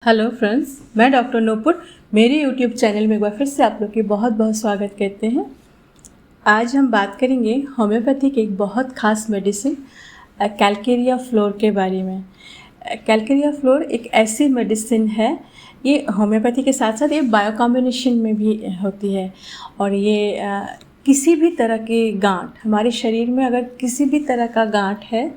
Hello friends, मैं doctor Nupur मेरे YouTube channel में एक बार फिर से आप लोग की बहुत बहुत स्वागत करते हैं। आज हम बात करेंगे होम्योपैथी के एक बहुत ख़ास मेडिसिन कैलकेरिया फ्लोर के बारे में। कैलकेरिया फ्लोर एक ऐसी मेडिसिन है, ये होम्योपैथी के साथ साथ ये बायो कॉम्बिनेशन में भी होती है। और ये किसी भी तरह की गांठ, हमारे शरीर में अगर किसी भी तरह का गांठ है,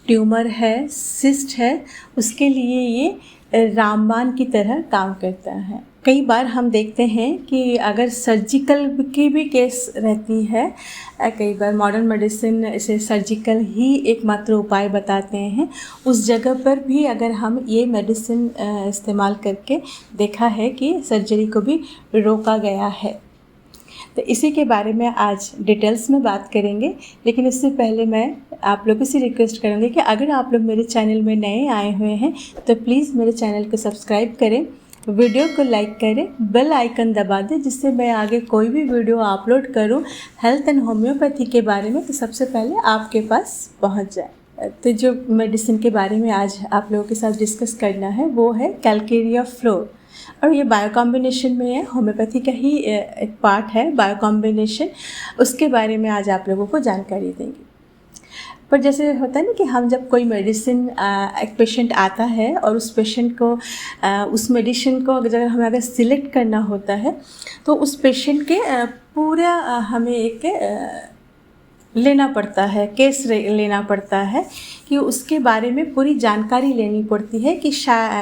ट्यूमर है, सिस्ट है, उसके लिए ये रामबाण की तरह काम करता है। कई बार हम देखते हैं कि अगर सर्जिकल की भी केस रहती है, कई बार मॉडर्न मेडिसिन इसे सर्जिकल ही एकमात्र उपाय बताते हैं, उस जगह पर भी अगर हम ये मेडिसिन इस्तेमाल करके देखा है कि सर्जरी को भी रोका गया है। तो इसी के बारे में आज डिटेल्स में बात करेंगे। लेकिन इससे पहले मैं आप लोगों से रिक्वेस्ट करूँगी कि अगर आप लोग मेरे चैनल में नए आए हुए हैं तो प्लीज़ मेरे चैनल को सब्सक्राइब करें, वीडियो को लाइक करें, बेल आइकन दबा दें, जिससे मैं आगे कोई भी वीडियो अपलोड करूं हेल्थ एंड होम्योपैथी के बारे में तो सबसे पहले आपके पास पहुंच जाए। तो जो मेडिसिन के बारे में आज आप लोगों के साथ डिस्कस करना है वो है कैलकेरिया फ्लोर, और ये बायो कॉम्बिनेशन में है, होम्योपैथी का ही एक पार्ट है बायो कॉम्बिनेशन। उसके बारे में आज आप लोगों को जानकारी देंगे। पर जैसे होता है ना कि हम जब कोई मेडिसिन, एक पेशेंट आता है और उस पेशेंट को उस मेडिसिन को अगर हमें सिलेक्ट करना होता है तो उस पेशेंट के पूरा हमें एक लेना पड़ता है, केस लेना पड़ता है कि उसके बारे में पूरी जानकारी लेनी पड़ती है कि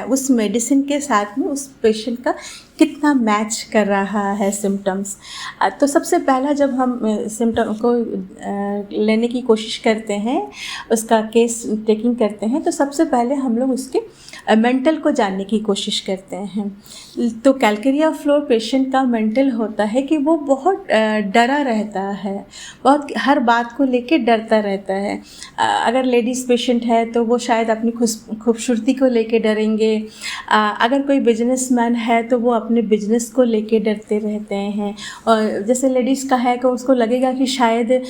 उस मेडिसिन के साथ में उस पेशेंट का कितना मैच कर रहा है सिम्टम्स। तो सबसे पहला जब हम सिम्टम को लेने की कोशिश करते हैं, उसका केस टेकिंग करते हैं, तो सबसे पहले हम लोग उसके मेंटल को जानने की कोशिश करते हैं। तो कैलकेरिया फ्लोर पेशेंट का मेंटल होता है कि वो बहुत डरा रहता है, बहुत हर बात को लेके डरता रहता है। अगर लेडीज़ पेशेंट है तो वो शायद अपनी खूबसूरती को लेके डरेंगे। अगर कोई बिजनेसमैन है तो वो अपने बिजनेस को लेके डरते रहते हैं। और जैसे लेडीज़ का है कि उसको लगेगा कि शायद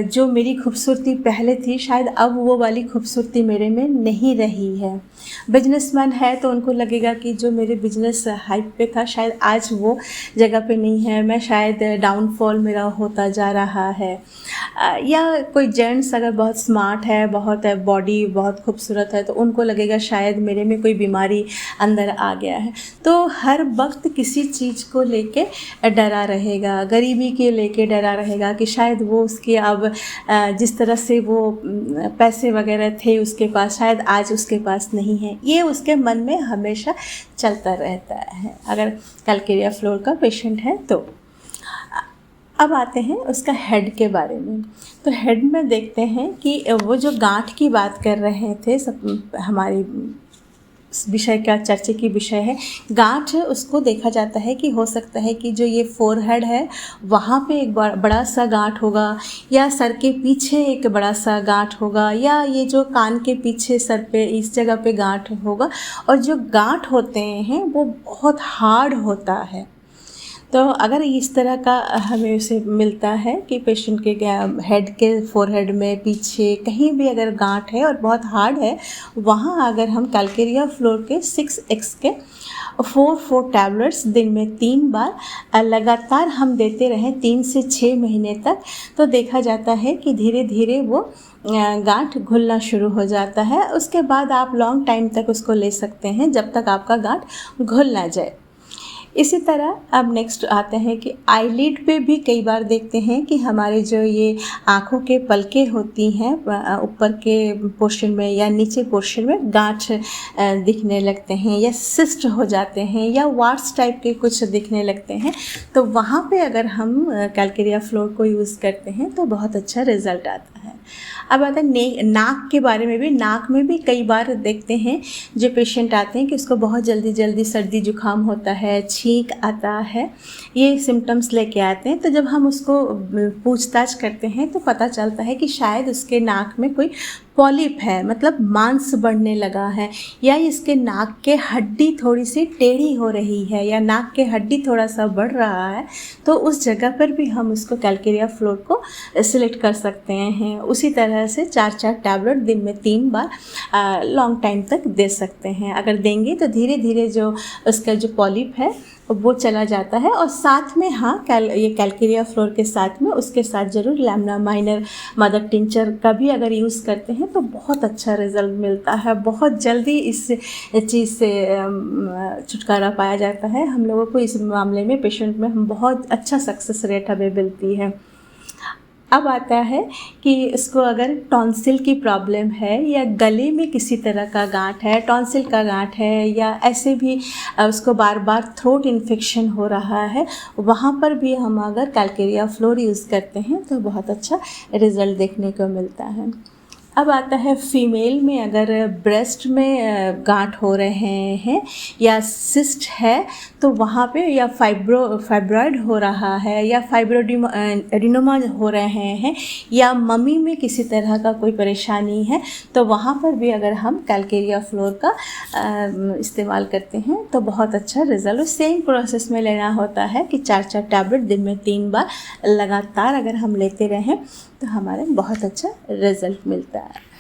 जो मेरी खूबसूरती पहले थी शायद अब वो वाली खूबसूरती मेरे में नहीं रही है। बिजनेसमैन है तो उनको लगेगा कि जो मेरे बिजनेस हाइप पे था शायद आज वो जगह पे नहीं है, मैं शायद डाउनफॉल मेरा होता जा रहा है। या कोई जेंट्स अगर बहुत स्मार्ट है, बहुत बॉडी बहुत खूबसूरत है, तो उनको लगेगा शायद मेरे में कोई बीमारी अंदर आ गया है। तो हर वक्त किसी चीज़ को लेके डरा रहेगा, गरीबी के लेके डरा रहेगा कि शायद वो उसके अब जिस तरह से वो पैसे वगैरह थे उसके पास शायद आज उसके पास नहीं है। ये उसके मन में हमेशा चलता रहता है अगर कैलकेरिया फ्लोर का पेशेंट है तो। अब आते हैं उसका हेड के बारे में। तो हेड में देखते हैं कि वो जो गांठ की बात कर रहे थे, सब हमारी विषय का चर्चा की विषय है गांठ। उसको देखा जाता है कि हो सकता है कि जो ये फोरहेड है वहाँ पे एक बड़ा सा गांठ होगा, या सर के पीछे एक बड़ा सा गांठ होगा, या ये जो कान के पीछे सर पे इस जगह पे गांठ होगा। और जो गांठ होते हैं वो बहुत हार्ड होता है। तो अगर इस तरह का हमें उसे मिलता है कि पेशेंट के हेड के फोरहेड में पीछे कहीं भी अगर गांठ है और बहुत हार्ड है, वहाँ अगर हम कैलकेरिया फ्लोर के 6x के 4 टैबलेट्स दिन में 3 बार लगातार हम देते रहें 3 से 6 महीने तक, तो देखा जाता है कि धीरे धीरे वो गांठ घुलना शुरू हो जाता है। उसके बाद आप लॉन्ग टाइम तक उसको ले सकते हैं जब तक आपका गांठ घुल ना जाए। इसी तरह अब नेक्स्ट आते हैं कि आईलिड पे भी कई बार देखते हैं कि हमारे जो ये आँखों के पलकें होती हैं ऊपर के पोर्शन में या नीचे पोर्शन में गांठ दिखने लगते हैं, या सिस्ट हो जाते हैं, या वार्ट्स टाइप के कुछ दिखने लगते हैं। तो वहाँ पे अगर हम कैलकेरिया फ्लोर को यूज़ करते हैं तो बहुत अच्छा रिज़ल्ट आता है। अब आता है नाक के बारे में भी। नाक में भी कई बार देखते हैं जो पेशेंट आते हैं कि उसको बहुत जल्दी सर्दी जुकाम होता है, छींक आता है, ये सिम्टम्स लेके आते हैं। तो जब हम उसको पूछताछ करते हैं तो पता चलता है कि शायद उसके नाक में कोई पॉलिप है, मतलब मांस बढ़ने लगा है, या इसके नाक के हड्डी थोड़ी सी टेढ़ी हो रही है, या नाक के हड्डी थोड़ा सा बढ़ रहा है, तो उस जगह पर भी हम उसको कैलकेरिया फ्लोर को सिलेक्ट कर सकते हैं। उसी तरह से 4-4 टैबलेट दिन में 3 बार लॉन्ग टाइम तक दे सकते हैं। अगर देंगे तो धीरे धीरे जो उसका जो पॉलिप है वो चला जाता है। और साथ में ये कैलकेरिया फ्लोर के साथ में उसके साथ ज़रूर लैमिना माइनर मदर टिंचर का भी अगर यूज़ करते हैं तो बहुत अच्छा रिज़ल्ट मिलता है। बहुत जल्दी इस चीज़ से छुटकारा पाया जाता है। हम लोगों को इस मामले में, पेशेंट में, हम बहुत अच्छा सक्सेस रेट हमें मिलती है। अब आता है कि इसको अगर टॉन्सिल की प्रॉब्लम है, या गले में किसी तरह का गांठ है, टॉन्सिल का गांठ है, या ऐसे भी उसको बार बार थ्रोट इन्फेक्शन हो रहा है, वहाँ पर भी हम अगर कैलकेरिया फ्लोर यूज़ करते हैं तो बहुत अच्छा रिज़ल्ट देखने को मिलता है। अब आता है फीमेल में, अगर ब्रेस्ट में गांठ हो रहे हैं या सिस्ट है तो वहाँ पे, या फाइब्रॉइड हो रहा है, या एडिनोमा हो रहे हैं, या मम्मी में किसी तरह का कोई परेशानी है, तो वहाँ पर भी अगर हम कैलकेरिया फ्लोर का इस्तेमाल करते हैं तो बहुत अच्छा रिज़ल्ट। सेम प्रोसेस में लेना होता है कि 4-4 टैबलेट दिन में 3 बार लगातार अगर हम लेते रहें तो हमारे बहुत अच्छा रिज़ल्ट मिलता है।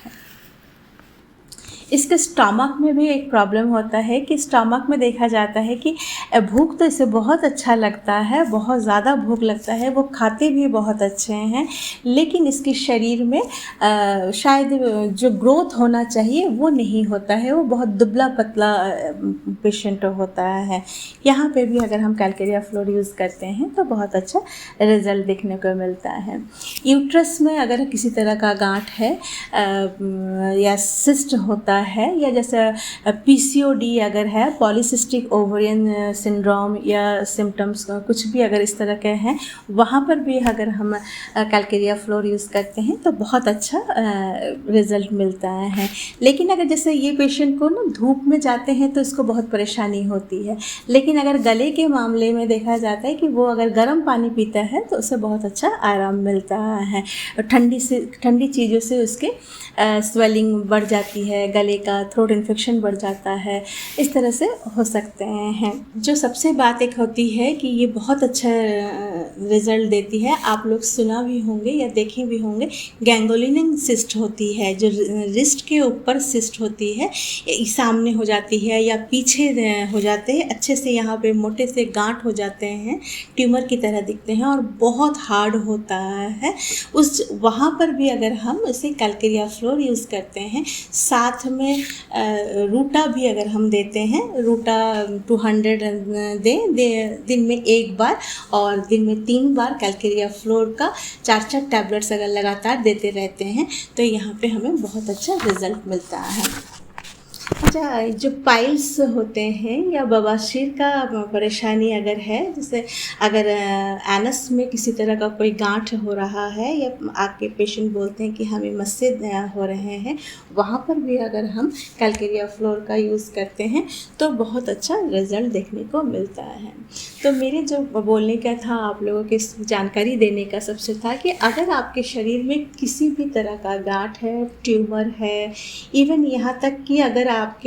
इसके स्टमक में भी एक प्रॉब्लम होता है कि स्टमक में देखा जाता है कि भूख तो इसे बहुत अच्छा लगता है, बहुत ज़्यादा भूख लगता है, वो खाते भी बहुत अच्छे हैं, लेकिन इसके शरीर में शायद जो ग्रोथ होना चाहिए वो नहीं होता है, वो बहुत दुबला पतला पेशेंट होता है। यहाँ पे भी अगर हम कैलकेरिया फ्लोर यूज़ करते हैं तो बहुत अच्छा रिज़ल्ट देखने को मिलता है। यूट्रस में अगर किसी तरह का गांठ है या सिस्ट होता है, या जैसे पीसीओडी अगर है, पॉलीसिस्टिक ओवरियन सिंड्रोम, या सिम्टम्स कुछ भी अगर इस तरह के हैं, वहाँ पर भी अगर हम कैलकेरिया फ्लोर यूज़ करते हैं तो बहुत अच्छा रिज़ल्ट मिलता है। लेकिन अगर जैसे ये पेशेंट को ना धूप में जाते हैं तो इसको बहुत परेशानी होती है, लेकिन अगर गले के मामले में देखा जाता है कि वो अगर गर्म पानी पीता है तो उसे बहुत अच्छा आराम मिलता है। ठंडी चीज़ों से उसके स्वेलिंग बढ़ जाती है, गले का थ्रोट इन्फेक्शन बढ़ जाता है, इस तरह से हो सकते हैं। जो सबसे बात एक होती है कि ये बहुत अच्छा रिज़ल्ट देती है, आप लोग सुना भी होंगे या देखे भी होंगे, गैंग्ग्लियोनिक सिस्ट होती है, जो रिस्ट के ऊपर सिस्ट होती है, सामने हो जाती है या पीछे हो जाते हैं, अच्छे से यहाँ पे मोटे से गांठ हो जाते हैं, ट्यूमर की तरह दिखते हैं और बहुत हार्ड होता है। वहाँ पर भी अगर हम उसे कैलकेरिया फ्लोर यूज़ करते हैं, साथ में रूटा भी अगर हम देते हैं, रूटा 200 दिन में 1 बार और दिन में 3 बार कैलकेरिया फ्लोर का 4-4 टैबलेट्स अगर लगातार देते रहते हैं तो यहाँ पे हमें बहुत अच्छा रिज़ल्ट मिलता है। अच्छा, जो पाइल्स होते हैं या बवासीर का परेशानी अगर है, जैसे अगर एनस में किसी तरह का कोई गांठ हो रहा है, या आपके पेशेंट बोलते हैं कि हमें मस्से हो रहे हैं, वहाँ पर भी अगर हम कैलकेरिया फ्लोर का यूज़ करते हैं तो बहुत अच्छा रिज़ल्ट देखने को मिलता है। तो मेरे जो बोलने का था, आप लोगों के जानकारी देने का सबसे था कि अगर आपके शरीर में किसी भी तरह का गांठ है, ट्यूमर है, इवन यहाँ तक कि अगर आपके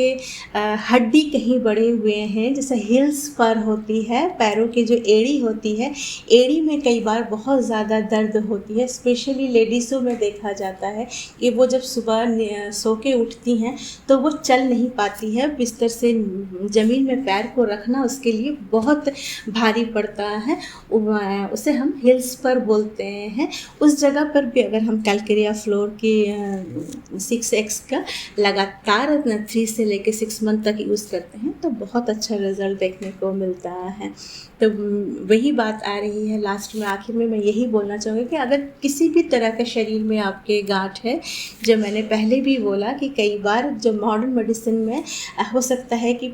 हड्डी कहीं बड़े हुए हैं, जैसे हिल्स पर होती है, पैरों की जो एड़ी होती है, एड़ी में कई बार बहुत ज़्यादा दर्द होती है, स्पेशली लेडीज़ों में देखा जाता है कि वो जब सुबह सो के उठती हैं तो वो चल नहीं पाती है, बिस्तर से ज़मीन में पैर को रखना उसके लिए बहुत भारी पड़ता है, उसे हम हिल्स पर बोलते हैं। उस जगह पर भी अगर हम कैलकेरिया फ्लोर की 6x का लगातार 3 से लेकर 6 मंथ तक यूज़ करते हैं तो बहुत अच्छा रिज़ल्ट देखने को मिलता है। तो वही बात आ रही है लास्ट में, आखिर में मैं यही बोलना चाहूँगी कि अगर किसी भी तरह के शरीर में आपके गांठ है, जो मैंने पहले भी बोला कि कई बार जो मॉडर्न मेडिसिन में हो सकता है कि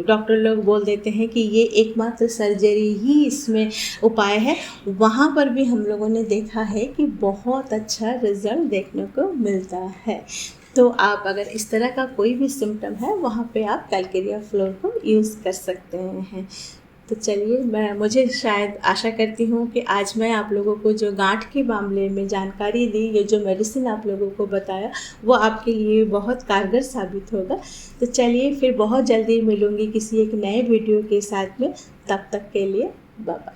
डॉक्टर लोग बोल देते हैं कि ये एकमात्र सर्जरी ही इसमें उपाय है, वहाँ पर भी हम लोगों ने देखा है कि बहुत अच्छा रिज़ल्ट देखने को मिलता है। तो आप अगर इस तरह का कोई भी सिम्टम है, वहाँ पे आप कैलकेरिया फ्लोर को यूज़ कर सकते हैं। तो चलिए, मुझे शायद आशा करती हूँ कि आज मैं आप लोगों को जो गांठ के मामले में जानकारी दी, ये जो मेडिसिन आप लोगों को बताया, वो आपके लिए बहुत कारगर साबित होगा। तो चलिए फिर बहुत जल्दी मिलूँगी किसी एक नए वीडियो के साथ में। तब तक के लिए बाय बाय।